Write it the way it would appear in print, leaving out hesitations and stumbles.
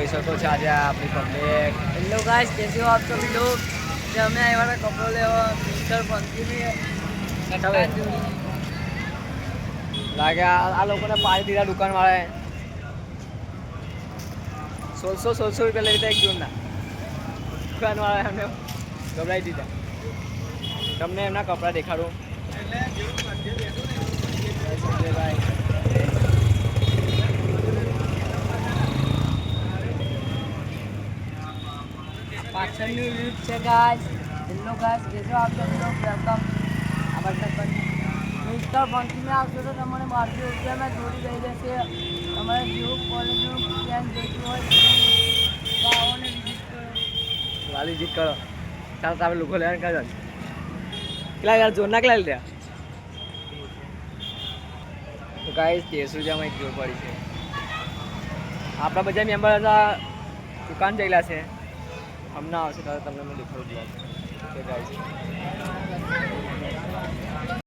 જોઈ શકો છો આજે આપણી પબ્લિક। हेलो गाइस, कैसे हो आप सभी लोग। जब हमें आए वाला कपड़ों ले मिस्टर पंक्ति में લાગે આ લોકોને પાડી દીધા દુકાનવાળાએ। 1600 રૂપિયા લઈ લીધા એક જૂનના। દુકાનવાળાએ અમને ગભરાઈ દીધા। તમને એમના કપડાં દેખાડું। સંજયભાઈ पाछळનું યુથ છે गाइस। हेलो गाइस, कैसे हो आप सभी लोग। वेलकम मिस्टर पंक्ति में આવશો તો તમને 1200 રૂપિયામાં જોડી દઈ દેશે। તમારે જેવું કોલેજનું પ્લાન જોઈતું હોય તો આવો ને વિઝિટ કરો। વાલી જીત કરો। ચાલો તમે લોકો લેવાનું કરો। કેટલા યાર જોરના કેટલા લીધા? તો ગાઈસ 1300 એક જોર પડી છે। આપણા બધા મેમ્બર હતા દુકાન જયેલા છે। હમણાં આવશે ત્યારે તમને મેં દેખાડું બ્લોગ। Okay guys.